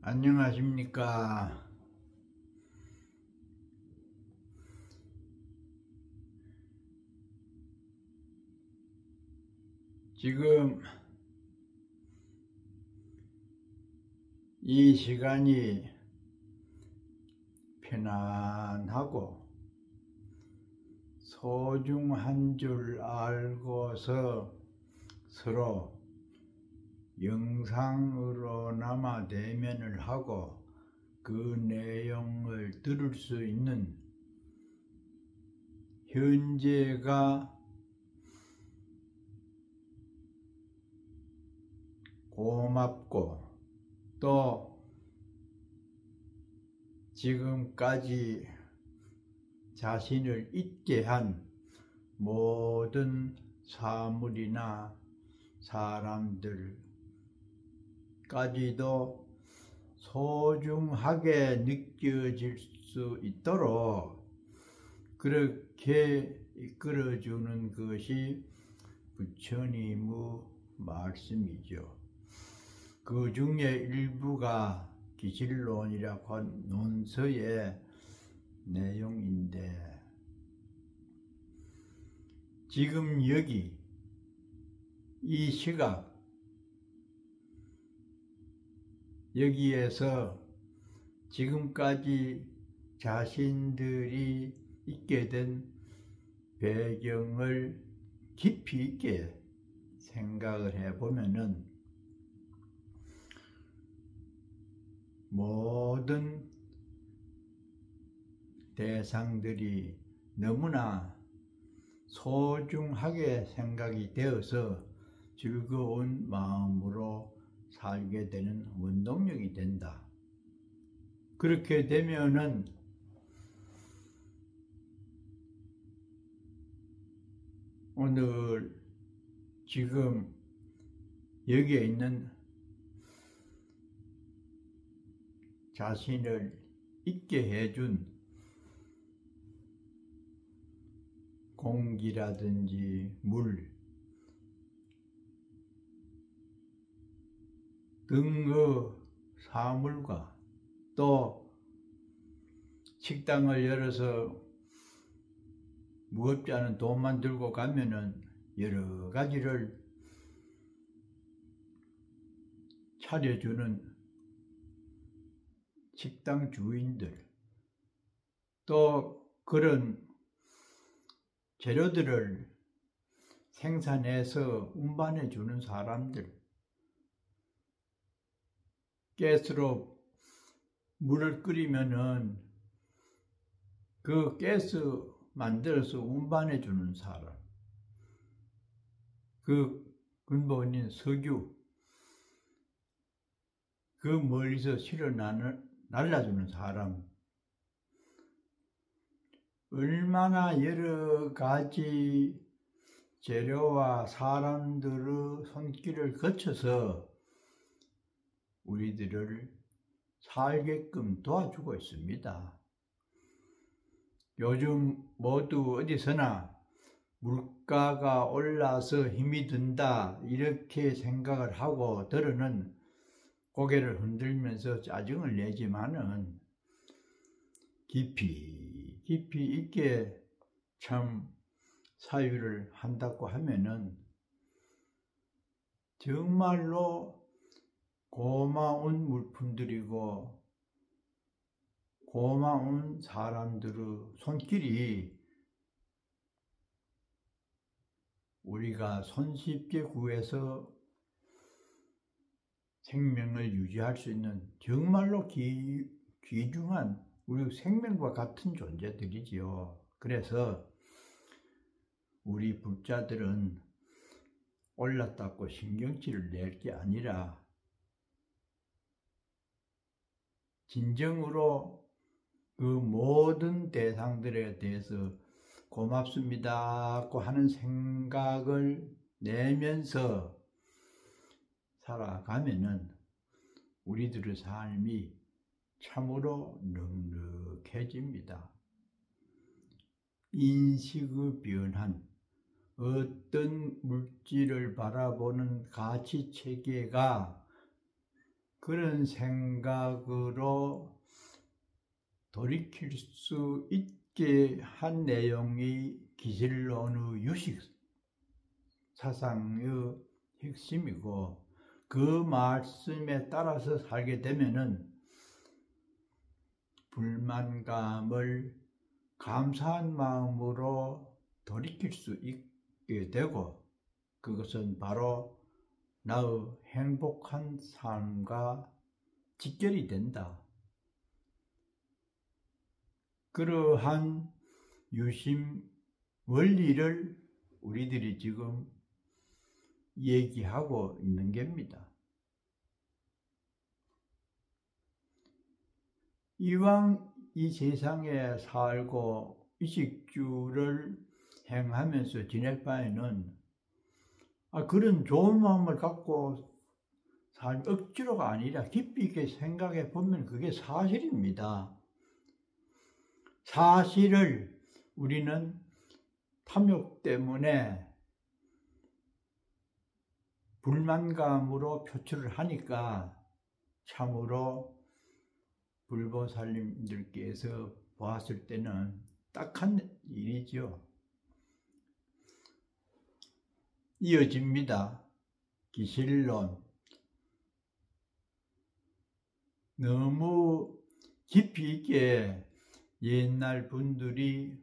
안녕하십니까. 지금 이 시간이 편안하고 소중한 줄 알고서 서로 영상으로나마 대면을 하고 그 내용을 들을 수 있는 현재가 고맙고, 또 지금까지 자신을 잊게 한 모든 사물이나 사람들까지도 소중하게 느껴질 수 있도록 그렇게 이끌어주는 것이 부처님의 말씀이죠. 그 중에 일부가 기실론이라고 한 논서의 내용인데, 지금 여기 이 시각 여기에서 지금까지 자신들이 있게 된 배경을 깊이 있게 생각을 해보면은 모든 대상들이 너무나 소중하게 생각이 되어서 즐거운 마음으로 살게 되는 원동력이 된다. 그렇게 되면은 오늘 지금 여기에 있는 자신을 있게 해준 공기라든지 물 등의 사물과 또 식당을 열어서 무겁지 않은 돈만 들고 가면은 여러 가지를 차려주는 식당 주인들, 또 그런 재료들을 생산해서 운반해 주는 사람들, 가스로 물을 끓이면은 그 가스 만들어서 운반해 주는 사람, 그 근본인 석유, 그 멀리서 실어 날라주는 사람, 얼마나 여러 가지 재료와 사람들의 손길을 거쳐서 우리들을 살게끔 도와주고 있습니다. 요즘 모두 어디서나 물가가 올라서 힘이 든다 이렇게 생각을 하고 들어는 고개를 흔들면서 짜증을 내지만은 깊이 있게 참 사유를 한다고 하면은 정말로 고마운 물품들이고 고마운 사람들의 손길이 우리가 손쉽게 구해서 생명을 유지할 수 있는 정말로 귀중한 우리 생명과 같은 존재들이지요. 그래서 우리 불자들은 올랐다고 신경질을 낼 게 아니라 진정으로 그 모든 대상들에 대해서 고맙습니다고 하는 생각을 내면서 살아가면은 우리들의 삶이 참으로 넉넉해집니다. 인식의 변한, 어떤 물질을 바라보는 가치 체계가 그 그런 생각으로 돌이킬 수 있게 한 내용이 기실론의 유식 사상의 핵심이고, 그 말씀에 따라서 살게 되면은 불만감을 감사한 마음으로 돌이킬 수 있게 되고, 그것은 바로 나의 행복한 삶과 직결이 된다. 그러한 유심 원리를 우리들이 지금 얘기하고 있는 겁니다. 이왕 이 세상에 살고 의식주를 행하면서 지낼 바에는 그런 좋은 마음을 갖고 억지로가 아니라 깊이 있게 생각해 보면 그게 사실입니다. 사실을 우리는 탐욕 때문에 불만감으로 표출을 하니까 참으로 불보살님들께서 보았을 때는 딱한 일이죠. 이어집니다. 기실론. 너무 깊이 있게 옛날 분들이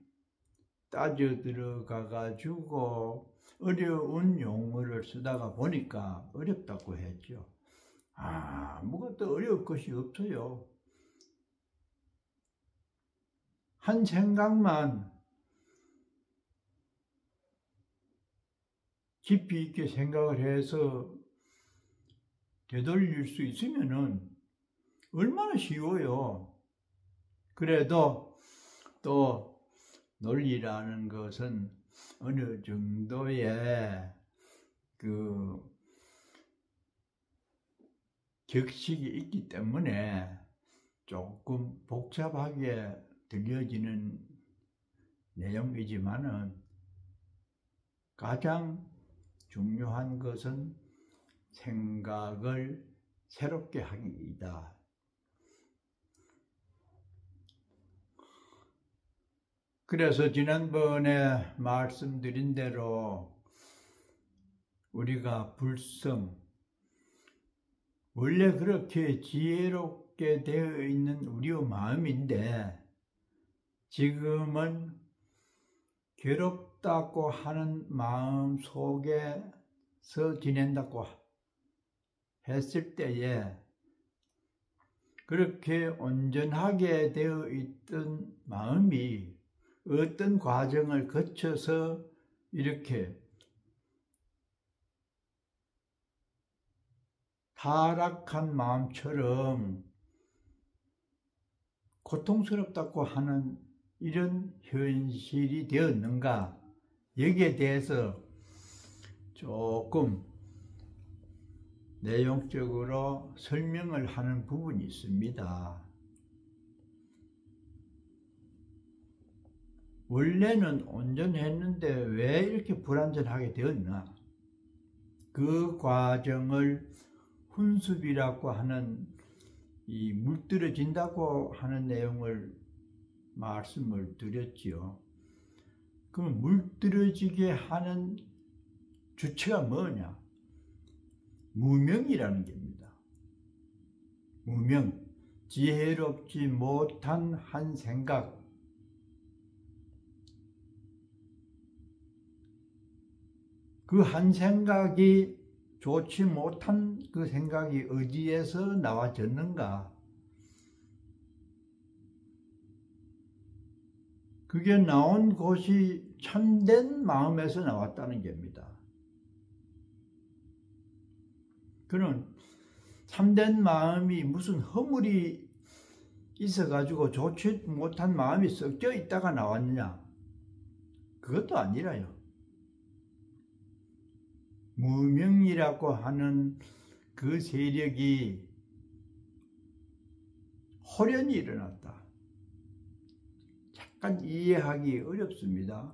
따져 들어가 가지고 어려운 용어를 쓰다가 보니까 어렵다고 했죠. 아무것도 어려울 것이 없어요. 한 생각만 깊이 있게 생각을 해서 되돌릴 수 있으면은 얼마나 쉬워요. 그래도 또 논리라는 것은 어느 정도의 그 격식이 있기 때문에 조금 복잡하게 들려지는 내용이지만은 가장 중요한 것은 생각을 새롭게 하기이다. 그래서 지난번에 말씀드린 대로 우리가 불성, 원래 그렇게 지혜롭게 되어 있는 우리의 마음인데 지금은 괴롭다고 하는 마음 속에서 지낸다고 했을 때에 그렇게 온전하게 되어 있던 마음이 어떤 과정을 거쳐서 이렇게 타락한 마음처럼 고통스럽다고 하는 이런 현실이 되었는가, 여기에 대해서 조금 내용적으로 설명을 하는 부분이 있습니다. 원래는 온전했는데 왜 이렇게 불완전하게 되었나? 그 과정을 훈습이라고 하는 이 물들어진다고 하는 내용을 말씀을 드렸지요. 그럼 물들어지게 하는 주체가 뭐냐? 무명이라는 겁니다. 무명, 지혜롭지 못한 한 생각. 그 한 생각이 좋지 못한 그 생각이 어디에서 나와졌는가? 그게 나온 곳이 참된 마음에서 나왔다는 겁니다. 그는 참된 마음이 무슨 허물이 있어가지고 좋지 못한 마음이 섞여 있다가 나왔느냐? 그것도 아니라요. 무명이라고 하는 그 세력이 호련히 일어났다. 잠깐 이해하기 어렵습니다.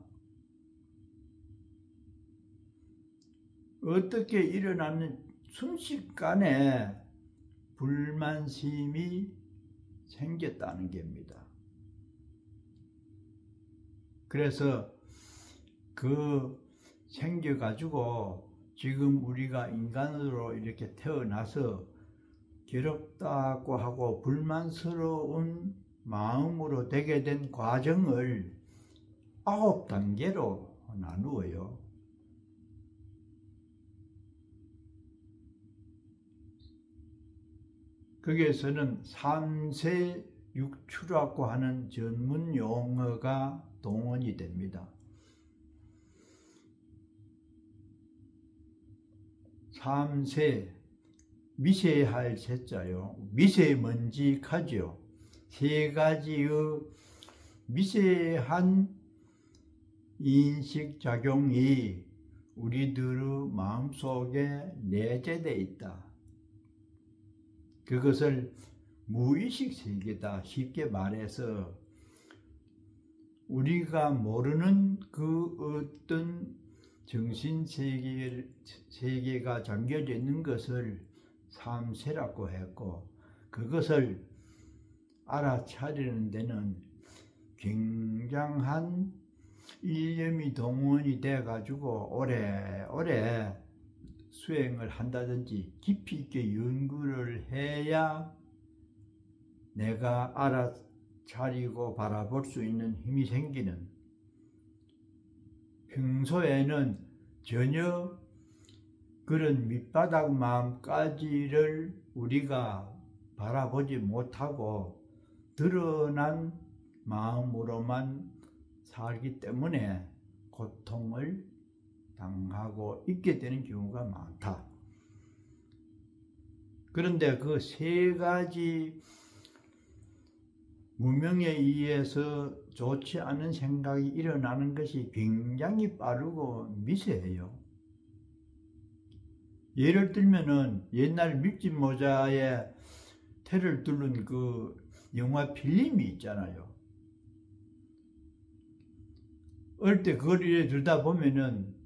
어떻게 일어나는 순식간에 불만심이 생겼다는 겁니다. 그래서 생겨가지고 지금 우리가 인간으로 이렇게 태어나서 괴롭다고 하고 불만스러운 마음으로 되게 된 과정을 9단계로 나누어요. 거기에서는 3세 육추라고 하는 전문 용어가 동원이 됩니다. 3세, 미세할 세자요. 미세먼지카죠. 세 가지의 미세한 인식작용이 우리들의 마음속에 내재되어 있다. 그것을 무의식 세계다. 쉽게 말해서 우리가 모르는 그 어떤 정신세계가 잠겨져 있는 것을 3세라고 했고, 그것을 알아차리는 데는 굉장한 일념이 동원이 돼가지고 오래 수행을 한다든지 깊이 있게 연구를 해야 내가 알아차리고 바라볼 수 있는 힘이 생기는, 평소에는 전혀 그런 밑바닥 마음까지를 우리가 바라보지 못하고 드러난 마음으로만 살기 때문에 고통을 당하고 있게 되는 경우가 많다. 그런데 그 세 가지 무명에 의해서 좋지 않은 생각이 일어나는 것이 굉장히 빠르고 미세해요. 예를 들면은 옛날 밀짚 모자에 테를 뚫는 그 영화 필름이 있잖아요. 어릴 때 그걸 이렇게 들다 보면은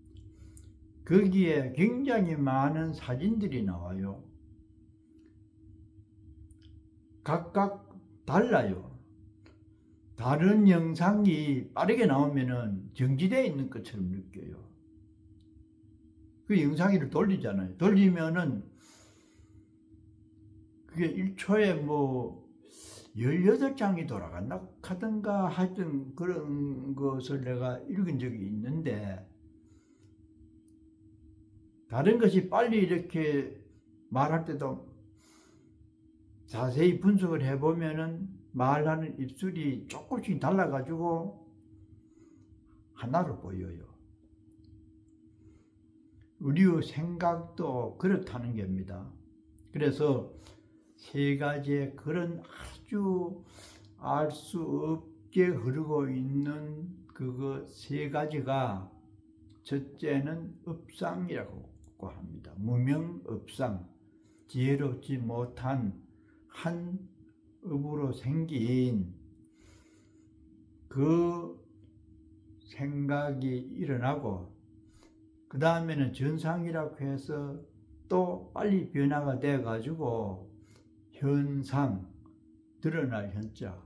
거기에 굉장히 많은 사진들이 나와요. 각각 달라요. 다른 영상이 빠르게 나오면은 정지되어 있는 것처럼 느껴요. 그 영상기를 돌리잖아요. 돌리면은 그게 1초에 뭐 18장이 돌아간다 하든가 하여튼 그런 것을 내가 읽은 적이 있는데, 다른 것이 빨리 이렇게 말할 때도 자세히 분석을 해보면은 말하는 입술이 조금씩 달라가지고 하나로 보여요. 우리의 생각도 그렇다는 겁니다. 그래서 세 가지의 그런 아주 알 수 없게 흐르고 있는 그거 세 가지가, 첫째는 업상이라고 합니다. 무명업상, 지혜롭지 못한 한 업으로 생긴 그 생각이 일어나고, 그 다음에는 전상이라고 해서 또 빨리 변화가 돼 가지고 현상, 드러날 현자,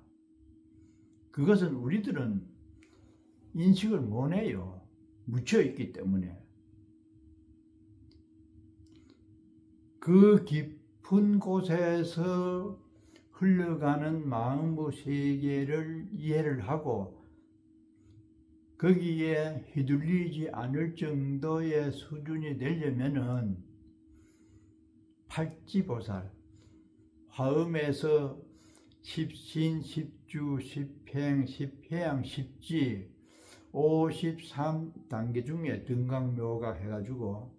그것은 우리들은 인식을 못해요. 묻혀있기 때문에. 그 깊은 곳에서 흘러가는 마음의 세계를 이해를 하고 거기에 휘둘리지 않을 정도의 수준이 되려면은 팔지보살, 화엄에서 십신, 십주, 십행, 십회양, 십지 53단계 중에 등강묘가 해가지고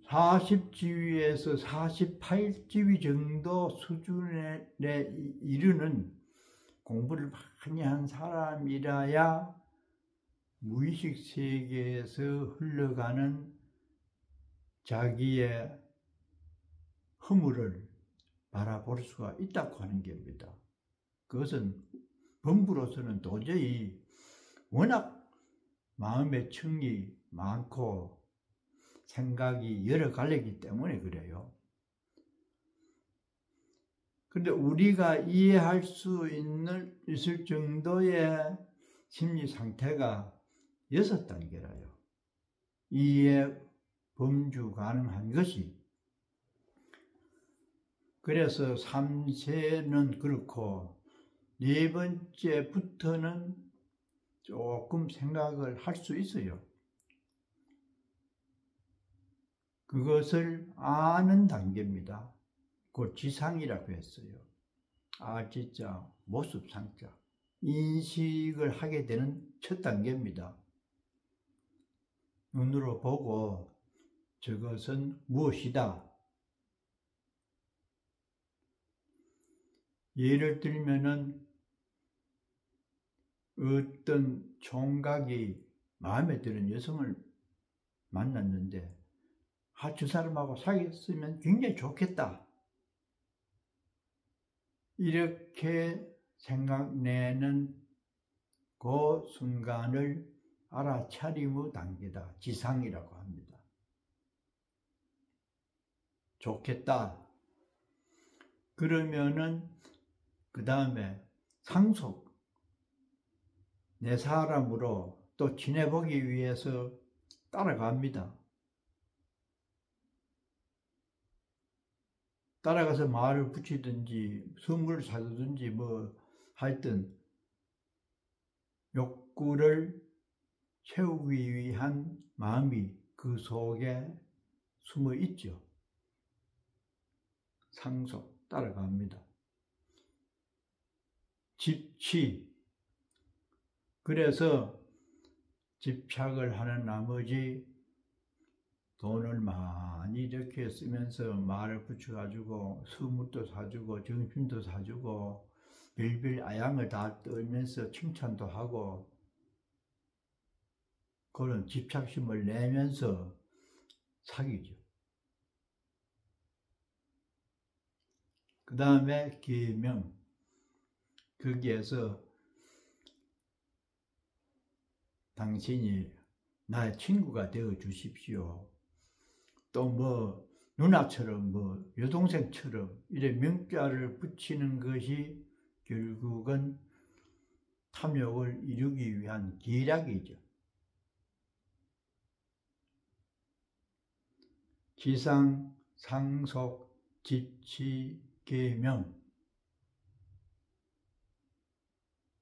40지위에서 48지위 정도 수준에 이르는 공부를 많이 한 사람이라야 무의식 세계에서 흘러가는 자기의 허물을 바라볼 수가 있다고 하는 겁니다. 그것은 범부로서는 도저히 워낙 마음의 층이 많고 생각이 여러 갈래기 때문에 그래요. 그런데 우리가 이해할 수 있을 정도의 심리 상태가 6단계라요. 이해 범주 가능한 것이. 그래서 3세는 그렇고 4번째부터는 조금 생각을 할 수 있어요. 그것을 아는 단계입니다. 그 지상이라고 했어요. 아지자, 모습상자. 인식을 하게 되는 첫 단계입니다. 눈으로 보고 저것은 무엇이다. 예를 들면은 어떤 총각이 마음에 드는 여성을 만났는데 저 사람하고 사귀었으면 굉장히 좋겠다. 이렇게 생각내는 그 순간을 알아차림의 단계다. 지상이라고 합니다. 좋겠다. 그러면은 그 다음에 상속. 내 사람으로 또 지내보기 위해서 따라갑니다. 따라가서 말을 붙이든지 선물을 사주든지 뭐 하여튼 욕구를 채우기 위한 마음이 그 속에 숨어 있죠. 상속 따라갑니다. 집취. 그래서 집착을 하는 나머지 돈을 많이 이렇게 쓰면서 말을 붙여가지고 선물도 사주고 정신도 사주고 별별 아양을 다 떨면서 칭찬도 하고 그런 집착심을 내면서 사귀죠. 그 다음에 계명. 거기에서 당신이 나의 친구가 되어 주십시오. 또 뭐 누나처럼 뭐 여동생처럼 이래 명자를 붙이는 것이 결국은 탐욕을 이루기 위한 계략이죠. 지상, 상속, 집치, 계명.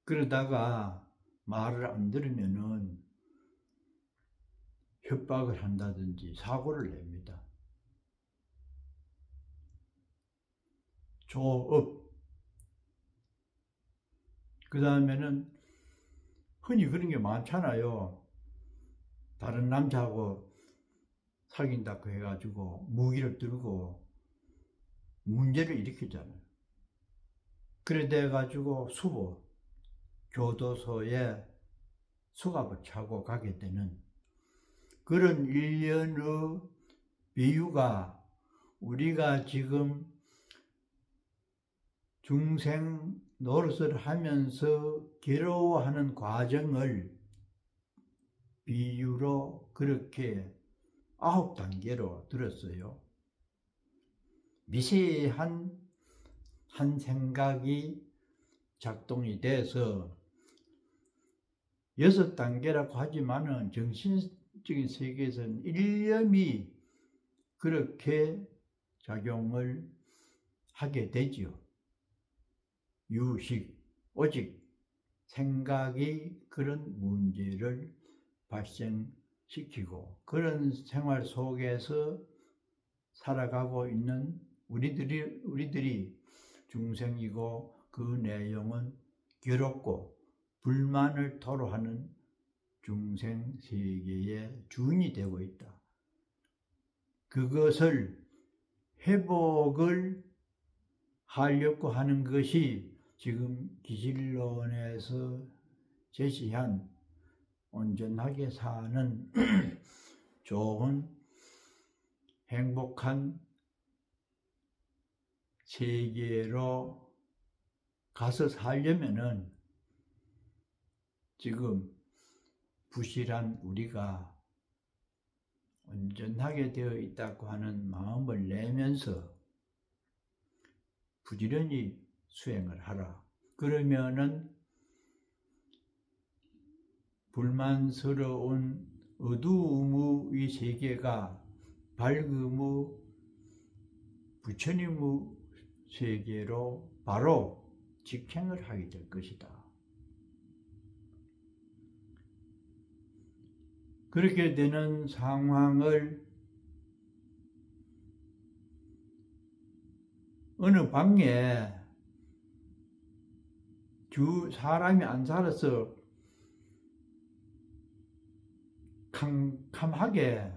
그러다가 말을 안 들으면은 협박을 한다든지 사고를 냅니다. 조업. 그 다음에는 흔히 그런 게 많잖아요. 다른 남자하고 사귄다고 해가지고 무기를 들고 문제를 일으키잖아요. 그래 돼가지고 수보, 교도소에 수갑을 차고 가게 되는 그런 일련의 비유가 우리가 지금 중생 노릇을 하면서 괴로워하는 과정을 비유로 그렇게 9단계로 들었어요. 미세한 한 생각이 작동이 돼서 6단계라고 하지만은 정신적인 세계에서는 일념이 그렇게 작용을 하게 되지요. 유식, 오직 생각이 그런 문제를 발생시키고 그런 생활 속에서 살아가고 있는 우리들이 중생이고 그 내용은 괴롭고 불만을 토로하는 중생 세계의 주인이 되고 있다. 그것을 회복을 하려고 하는 것이 지금 기질론에서 제시한 온전하게 사는 좋은 행복한 세계로 가서 살려면은 지금 부실한 우리가 온전하게 되어 있다고 하는 마음을 내면서 부지런히 수행을 하라. 그러면은 불만스러운 어두움의 세계가 밝음의 부처님의 세계로 바로 직행을 하게 될 것이다. 그렇게 되는 상황을 어느 방에 사람이 안 살아서 캄캄하게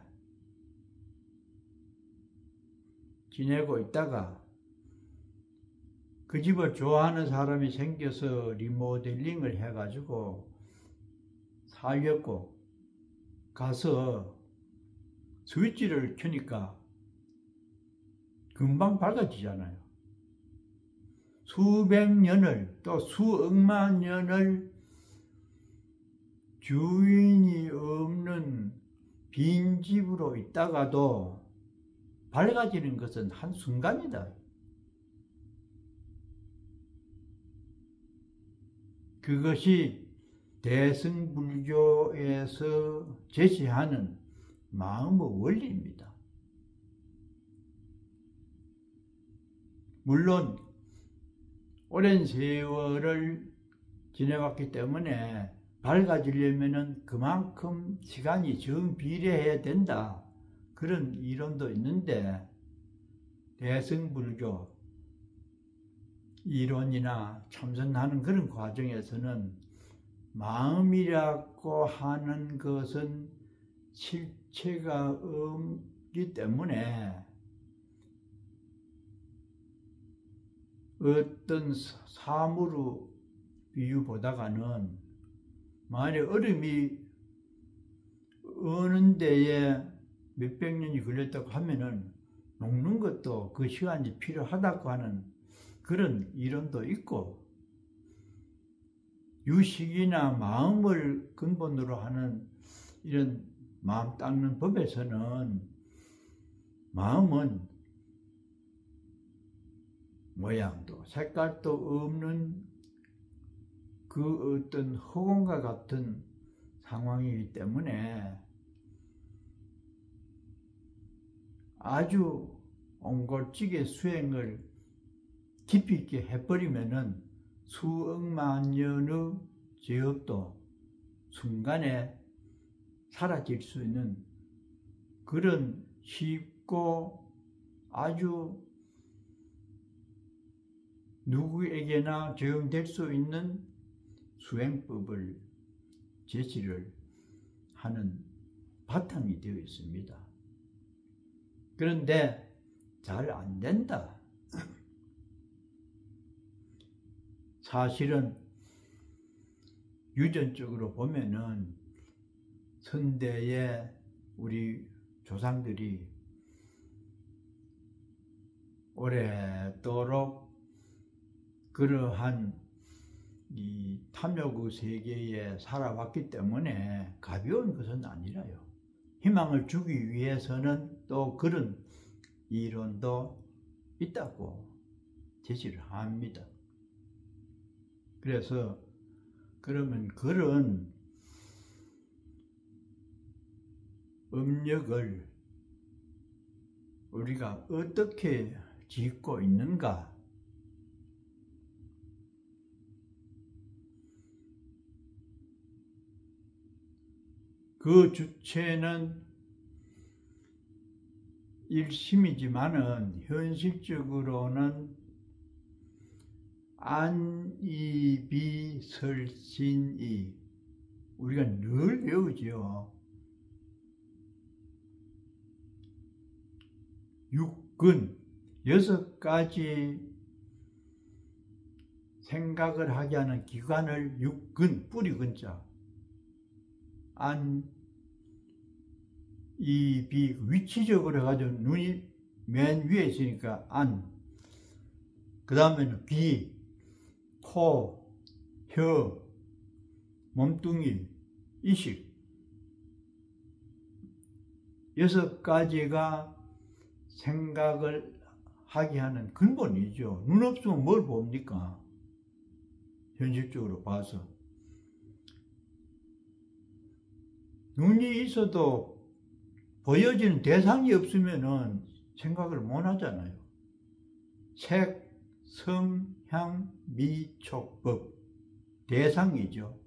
지내고 있다가 그 집을 좋아하는 사람이 생겨서 리모델링을 해가지고 살렸고 가서 스위치를 켜니까 금방 밝아지잖아요. 수백 년을 또 수억만 년을 주인이 없는 빈 집으로 있다가도 밝아지는 것은 한순간이다. 그것이 대승불교에서 제시하는 마음의 원리입니다. 물론 오랜 세월을 지내왔기 때문에 밝아지려면 그만큼 시간이 정비례해야 된다. 그런 이론도 있는데 대승불교 이론이나 참선하는 그런 과정에서는 마음이라고 하는 것은 실체가 없기 때문에 어떤 사물의 비유보다가는 만약에 얼음이 어느 데에 몇백 년이 걸렸다고 하면은 녹는 것도 그 시간이 필요하다고 하는 그런 이론도 있고, 유식이나 마음을 근본으로 하는 이런 마음 닦는 법에서는 마음은 모양도 색깔도 없는 그 어떤 허공과 같은 상황이기 때문에 아주 옹골찌게 수행을 깊이 있게 해버리면은 수억만 년의 죄업도 순간에 사라질 수 있는 그런 쉽고 아주 누구에게나 적용될 수 있는 수행법을 제시를 하는 바탕이 되어 있습니다. 그런데 잘 안 된다. 사실은 유전적으로 보면은 선대의 우리 조상들이 오래도록 그러한 이 탐욕의 세계에 살아왔기 때문에 가벼운 것은 아니라요. 희망을 주기 위해서는 또 그런 이론도 있다고 제시를 합니다. 그래서 그러면 그런 업력을 우리가 어떻게 짓고 있는가? 그 주체는 일심이지만은 현실적으로는 안이비설신이 우리가 늘 외우죠. 육근, 6가지 생각을 하게 하는 기관을 육근, 뿌리 근자, 안, 이, 비, 위치적으로 해가지고 눈이 맨 위에 있으니까 안, 그 다음에는 귀, 코, 혀, 몸뚱이, 이식, 6가지가 생각을 하게 하는 근본이죠. 눈 없으면 뭘 봅니까? 현실적으로 봐서. 눈이 있어도 보여지는 대상이 없으면 생각을 못 하잖아요. 색, 성, 향, 미, 촉, 법. 대상이죠.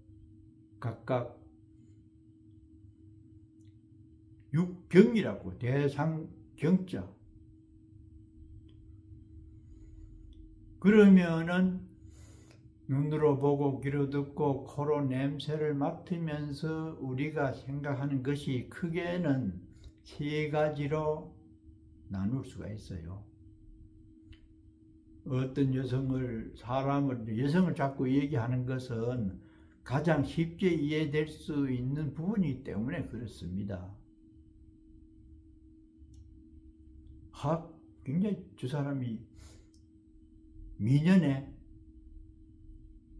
각각 육경이라고, 대상 경자. 그러면은 눈으로 보고 귀로 듣고 코로 냄새를 맡으면서 우리가 생각하는 것이 크게는 3가지로 나눌 수가 있어요. 어떤 여성을 자꾸 얘기하는 것은 가장 쉽게 이해될 수 있는 부분이기 때문에 그렇습니다. 굉장히 저 사람이 미녀네.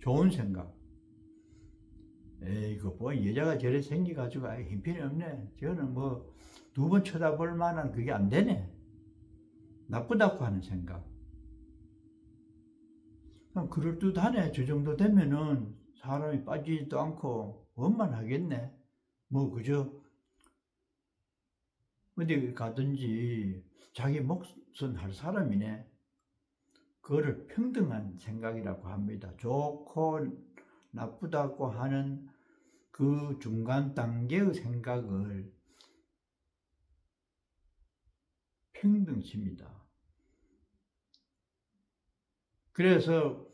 좋은 생각. 이거 뭐 여자가 저래 생겨가지고 힘편이 없네. 저는 뭐 2번 쳐다볼 만한 그게 안 되네. 나쁘다고 하는 생각. 그럴듯하네. 저 정도 되면은 사람이 빠지지도 않고 원만하겠네. 뭐 그저 어디 가든지 자기 몫은 할 사람이네. 그거를 평등한 생각이라고 합니다. 좋고 나쁘다고 하는 그 중간 단계의 생각을 평등심이다. 그래서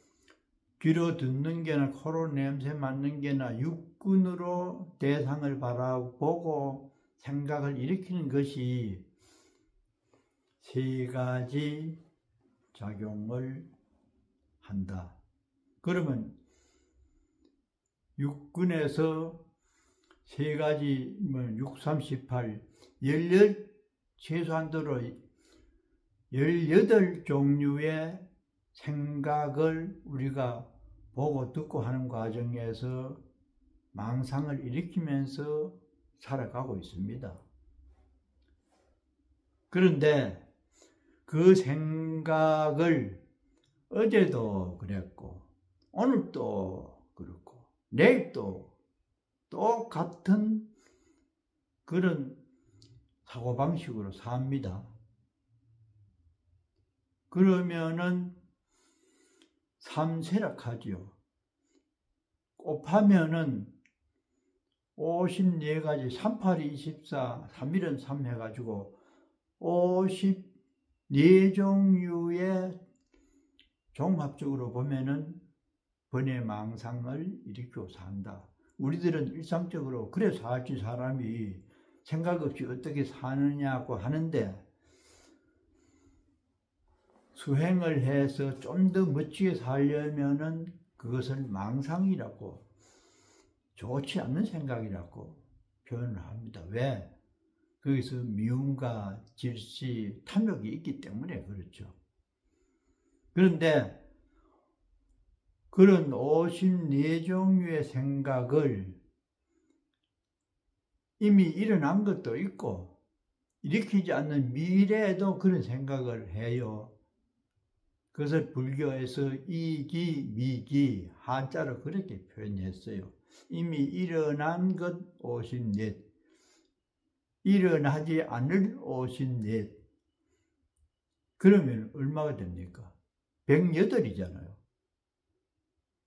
귀로 듣는 게나 코로 냄새 맡는 게나 육근으로 대상을 바라보고 생각을 일으키는 것이 3가지 작용을 한다. 그러면 육근에서 3가지면 6, 38, 최소한도로 18종류의 생각을 우리가 보고 듣고 하는 과정에서 망상을 일으키면서 살아가고 있습니다. 그런데 그 생각을 어제도 그랬고 오늘도 그렇고 내일도 똑같은 그런 사고방식으로 삽니다. 그러면은 삼세락하지요. 곱하면은 54가지, 38이 24, 3일은 3 해가지고 54종류의 종합적으로 보면은 번뇌망상을 일으키고 산다. 우리들은 일상적으로 그래 살지 사람이 생각 없이 어떻게 사느냐고 하는데 수행을 해서 좀 더 멋지게 살려면은 그것을 망상이라고, 좋지 않는 생각이라고 표현을 합니다. 왜? 거기서 미움과 질시, 탐욕이 있기 때문에 그렇죠. 그런데 그런 54종류의 생각을 이미 일어난 것도 있고 일으키지 않는 미래에도 그런 생각을 해요. 그것을 불교에서 이기, 미기, 한자로 그렇게 표현했어요. 이미 일어난 것 54, 일어나지 않을 54. 그러면 얼마가 됩니까? 108이잖아요.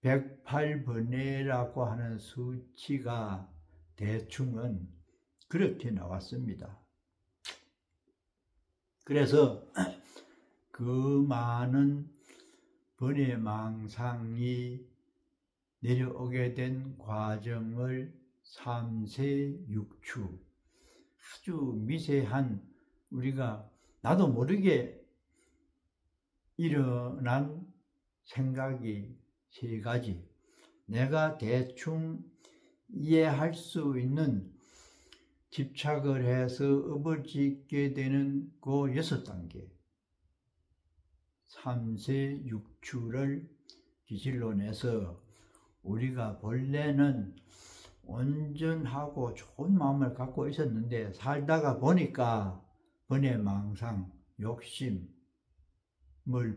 108번뇌라고 하는 수치가 대충은 그렇게 나왔습니다. 그래서 그 많은 번뇌망상이 내려오게 된 과정을 3세 6추, 아주 미세한 우리가 나도 모르게 일어난 생각이 3가지, 내가 대충 이해할 수 있는 집착을 해서 업을 짓게 되는 그 6단계 3세 6추를 기질로 내서 우리가 본래는 온전하고 좋은 마음을 갖고 있었는데 살다가 보니까 번뇌망상, 욕심을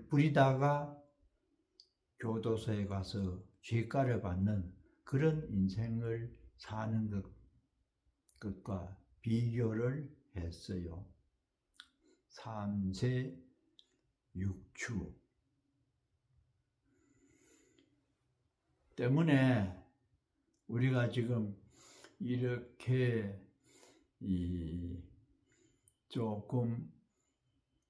부리다가 교도소에 가서 죄가를 받는 그런 인생을 사는 것과 비교를 했어요. 3세 6추 때문에 우리가 지금 이렇게 조금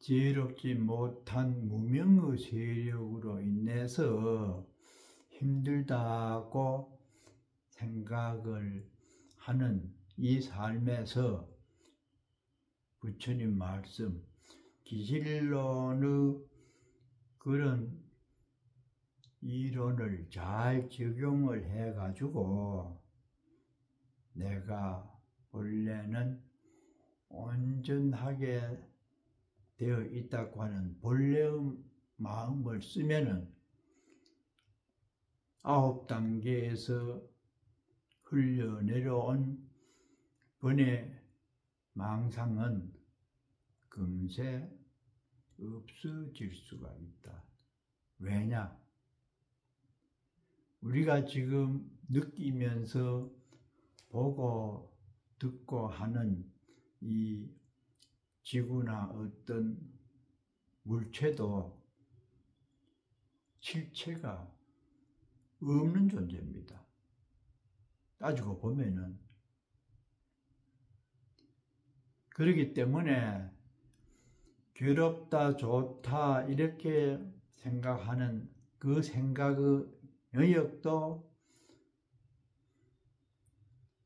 지혜롭지 못한 무명의 세력으로 인해서 힘들다고 생각을 하는 이 삶에서 부처님 말씀, 기질론의 그런 이론을 잘 적용을 해가지고 내가 원래는 온전하게 되어 있다고 하는 본래의 마음을 쓰면은 9단계에서 흘러내려온 번뇌 망상은 금세 없어질 수가 있다. 왜냐? 우리가 지금 느끼면서 보고 듣고 하는 이 지구나 어떤 물체도 실체가 없는 존재입니다. 따지고 보면은. 그렇기 때문에 괴롭다, 좋다 이렇게 생각하는 그 생각의 영역도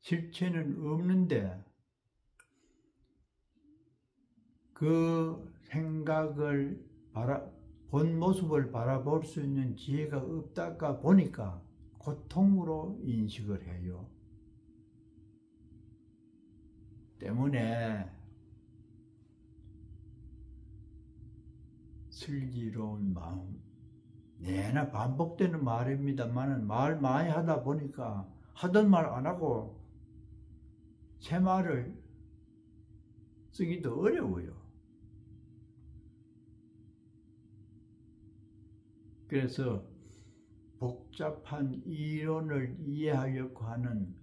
실체는 없는데 그 생각을 본 모습을 바라볼 수 있는 지혜가 없다가 보니까 고통으로 인식을 해요. 때문에 슬기로운 마음, 내나 반복되는 말입니다만은 말 많이 하다 보니까 하던 말 안 하고 새 말을 쓰기도 어려워요. 그래서 복잡한 이론을 이해하려고 하는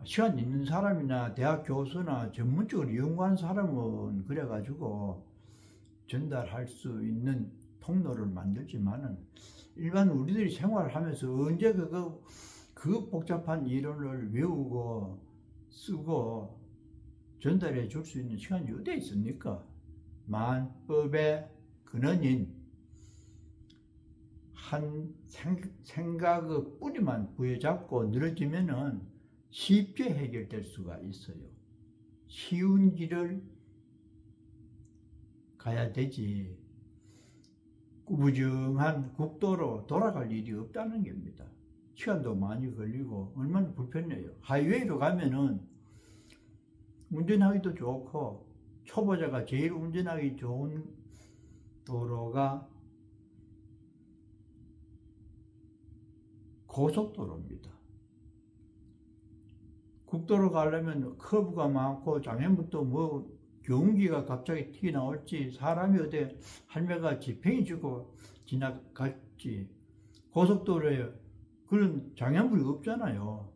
시간 있는 사람이나 대학 교수나 전문적으로 연구한 사람은 그래가지고 전달할 수 있는 통로를 만들지만은 일반 우리들이 생활하면서 언제 그 복잡한 이론을 외우고 쓰고 전달해 줄 수 있는 시간이 어디에 있습니까? 만법의 근원인 한 생각의 뿌리만 부여잡고 늘어지면은 쉽게 해결될 수가 있어요. 쉬운 길을 가야 되지 구부정한 국도로 돌아갈 일이 없다는 겁니다. 시간도 많이 걸리고 얼마나 불편해요. 하이웨이로 가면은 운전하기도 좋고 초보자가 제일 운전하기 좋은 도로가 고속도로입니다. 국도로 가려면 커브가 많고 장애물도 뭐 경운기가 갑자기 튀어나올지 사람이 어디 할매가 지팽이 쥐고 지나갈지 고속도로에 그런 장애물이 없잖아요.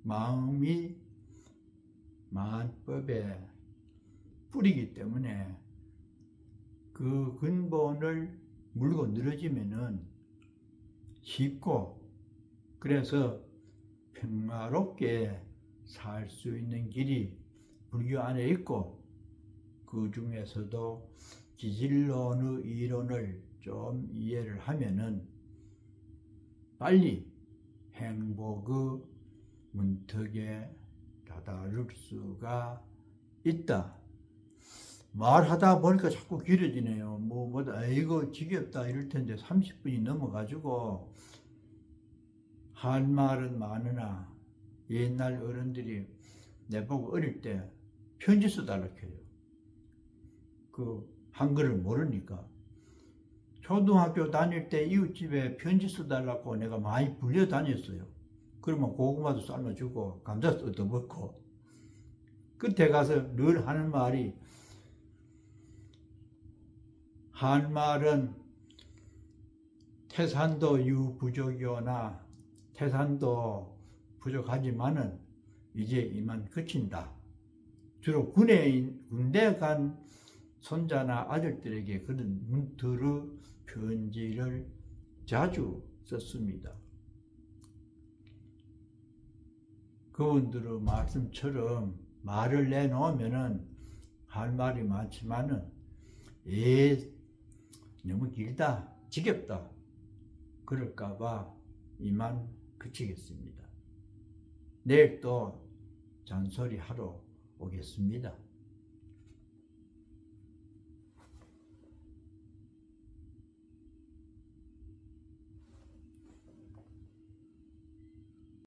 마음이 만법의 뿌리이기 때문에 그 근본을 물고 늘어지면은 쉽고 그래서 평화롭게 살 수 있는 길이 불교 안에 있고 그 중에서도 기질론의 이론을 좀 이해를 하면은 빨리 행복의 문턱에 다다를 수가 있다. 말하다 보니까 자꾸 길어지네요. 뭐보다 이거 지겹다 이럴 텐데 30분이 넘어가지고 할 말은 많으나 옛날 어른들이 내보고 어릴 때 편지 써달라고 해요. 그 한글을 모르니까. 초등학교 다닐 때 이웃집에 편지 써달라고 내가 많이 불려 다녔어요. 그러면 고구마도 삶아주고 감자도 얻어먹고. 끝에 가서 늘 하는 말이, 한 말은 태산도 유부족이오나 태산도 부족하지만은 이제 이만 그친다. 주로 군대 간 손자나 아들들에게 그런 문투르 편지를 자주 썼습니다. 그분들의 말씀처럼 말을 내놓으면은 할 말이 많지만은 너무 길다, 지겹다 그럴까봐 이만 그치겠습니다. 내일 또 잔소리 하러 오겠습니다.